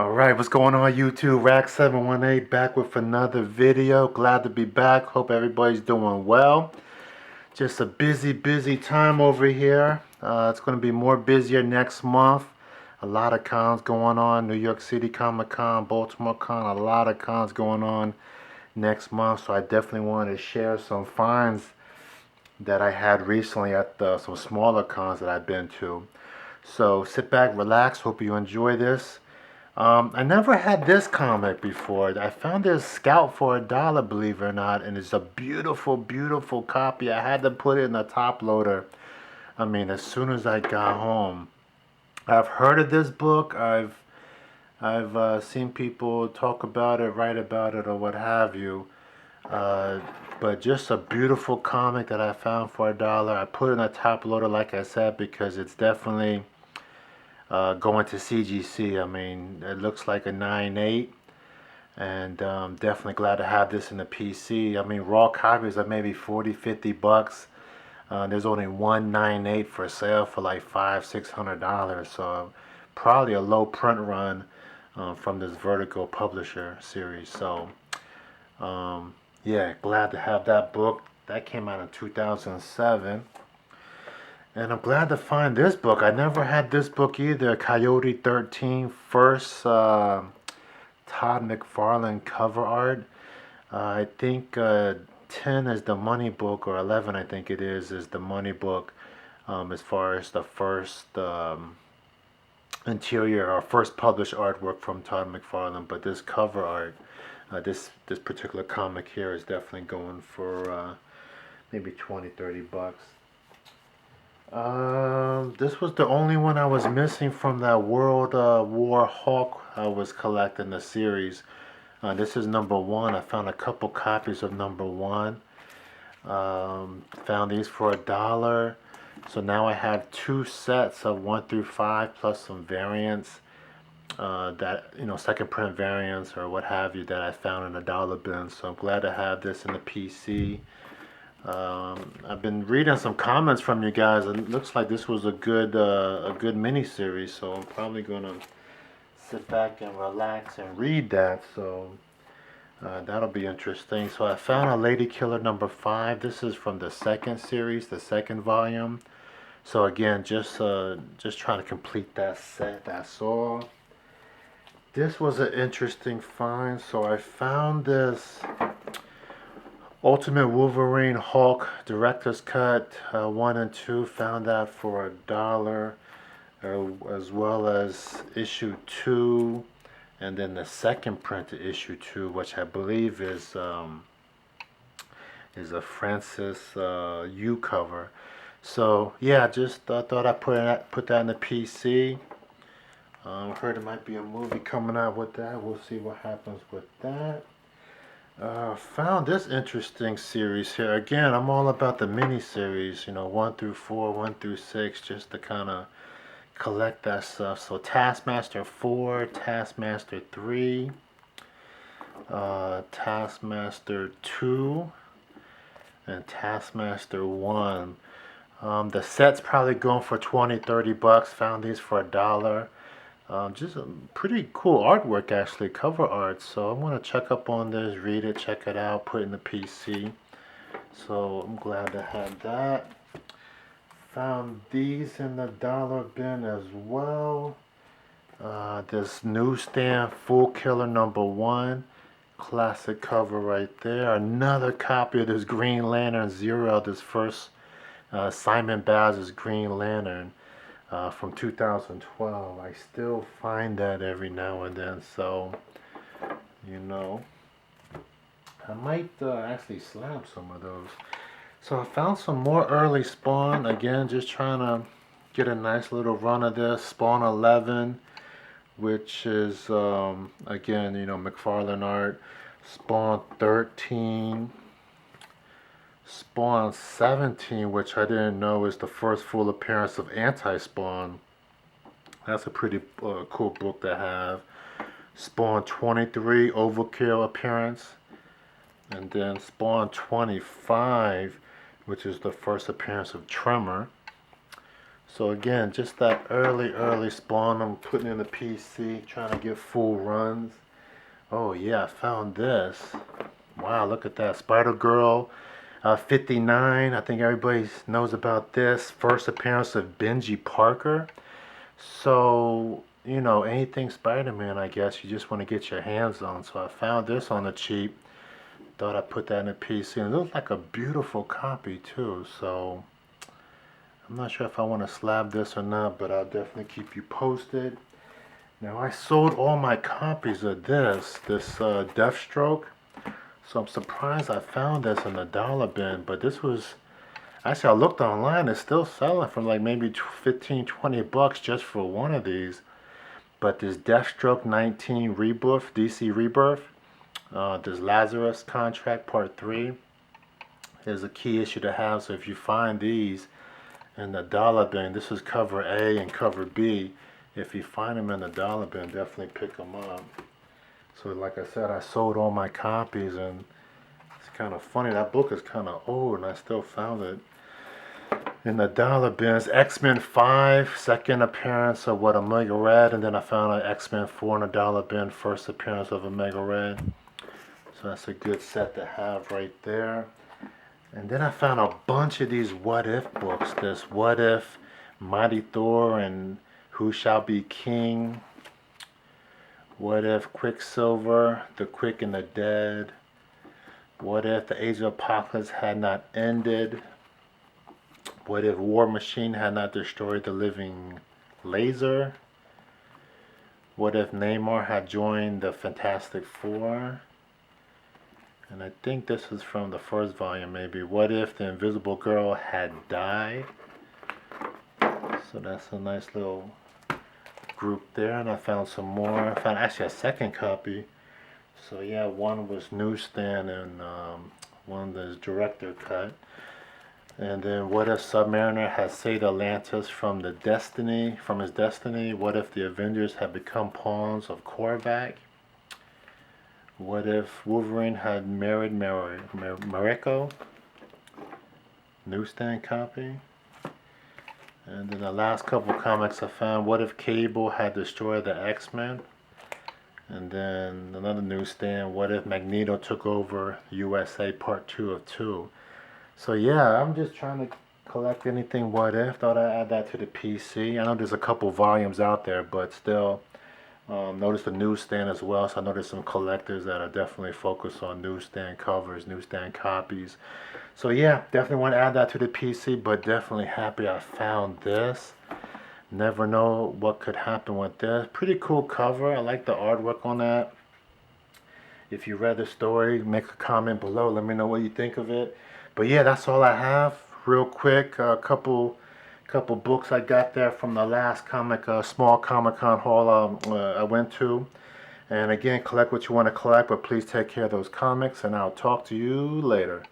Alright, what's going on YouTube? Rack718 back with another video. Glad to be back. Hope everybody's doing well. Just a busy time over here. It's going to be more busier next month. A lot of cons going on. New York City Comic Con, Baltimore Con, a lot of cons going on next month. So I definitely want to share some finds that I had recently at some smaller cons that I've been to. So sit back, relax. Hope you enjoy this. I never had this comic before. I found this Scout for $1, believe it or not, and it's a beautiful copy. I had to put it in the top loader. I mean, as soon as I got home. I've heard of this book. I've seen people talk about it, write about it, or what have you. Uh, but just a beautiful comic that I found for $1. I put it in the top loader, like I said, because it's definitely going to CGC. I mean, it looks like a 9.8, and definitely glad to have this in the PC. I mean, raw copies are maybe 40-50 bucks. There's only one 9.8 for sale for like $500-600, so probably a low print run from this Vertigo publisher series. So yeah, glad to have that book. That came out in 2007. And I'm glad to find this book. I never had this book either. Coyote 13, first Todd McFarland cover art. I think 10 is the money book, or 11 I think it is the money book, as far as the first interior or first published artwork from Todd McFarland. But this cover art, this particular comic here is definitely going for maybe 20-30 bucks. This was the only one I was missing from that World War Hulk I was collecting the series. This is number one. I found a couple copies of number one. Found these for $1. So now I have two sets of 1 through 5 plus some variants. That, you know, second print variants or what have you that I found in a dollar bin. So I'm glad to have this in the PC. I've been reading some comments from you guys. It looks like this was a good mini series, so I'm probably gonna sit back and relax and read that. So that'll be interesting. So I found a Lady Killer number 5. This is from the second series, the second volume. So again, just trying to complete that set. That's all. This was an interesting find. So I found this Ultimate Wolverine Hulk Director's Cut 1 and 2. Found that for $1, as well as issue 2, and then the second print of issue 2, which I believe is a Francis U cover. So yeah, just thought I'd put that in the PC. Heard there might be a movie coming out with that. We'll see what happens with that. Found this interesting series here. Again, I'm all about the mini-series, you know, 1 through 4, 1 through 6, just to kind of collect that stuff. So Taskmaster 4, Taskmaster 3, Taskmaster 2, and Taskmaster 1. The set's probably going for 20-30 bucks. Found these for $1. Just a pretty cool artwork, actually, cover art. So I'm going to check up on this, read it, check it out, put it in the PC. So I'm glad to have that. Found these in the dollar bin as well. This newsstand Full Killer number 1. Classic cover right there. Another copy of this Green Lantern Zero, this first Simon Baz's Green Lantern. From 2012. I still find that every now and then, so you know, I might actually slap some of those. So I found some more early Spawn. Again, just trying to get a nice little run of this. Spawn 11, which is again, you know, McFarland art. Spawn 13. Spawn 17, which I didn't know is the first full appearance of Anti-Spawn. That's a pretty cool book to have. Spawn 23, Overkill appearance. And then Spawn 25, which is the first appearance of Tremor. So again, just that early spawn. I'm putting in the PC, trying to get full runs. Oh yeah, I found this. Wow, look at that. Spider-Girl 59. I think everybody knows about this. First appearance of Benji Parker. So, you know, anything Spider-Man, I guess, you just want to get your hands on. So I found this on the cheap. Thought I'd put that in the PC. And it looks like a beautiful copy, too. So, I'm not sure if I want to slab this or not, but I'll definitely keep you posted. Now, I sold all my copies of this Deathstroke. So I'm surprised I found this in the dollar bin, but this was, actually I looked online, it's still selling for like maybe 15, 20 bucks just for one of these. But this Deathstroke 19 Rebirth, DC Rebirth, this Lazarus Contract Part 3 is a key issue to have. So if you find these in the dollar bin, this is cover A and cover B. If you find them in the dollar bin, definitely pick them up. So like I said, I sold all my copies, and it's kind of funny. That book is kind of old, and I still found it in the dollar bins. X-Men 5, second appearance of Omega Red, and then I found an X-Men 4 in the dollar bin, first appearance of Omega Red. So that's a good set to have right there. And then I found a bunch of these What If books. This What If, Mighty Thor, and Who Shall Be King. What if Quicksilver, the Quick and the Dead? What if the Age of Apocalypse had not ended? What if War Machine had not destroyed the living laser? What if Namor had joined the Fantastic Four? And I think this is from the first volume maybe. What if the Invisible Girl had died? So that's a nice little group there, and I found some more. I found actually a second copy. So yeah, one was newsstand and one was director cut. And then what if Submariner had saved Atlantis from his destiny? What if the Avengers had become pawns of Korvac? What if Wolverine had married Mariko? Newsstand copy. And then the last couple comics I found, what if Cable had destroyed the X-Men? And then another newsstand, what if Magneto took over USA Part 2 of 2? So yeah, I'm just trying to collect anything What If. Thought I'd add that to the PC. I know there's a couple volumes out there, but still, notice the newsstand as well. So I know there's some collectors that are definitely focused on newsstand covers, newsstand copies. So yeah, definitely want to add that to the PC, but definitely happy I found this. Never know what could happen with this. Pretty cool cover. I like the artwork on that. If you read the story, make a comment below. Let me know what you think of it. But yeah, that's all I have. Real quick, a couple books I got there from the last small Comic-Con haul I went to. And again, collect what you want to collect, but please take care of those comics, and I'll talk to you later.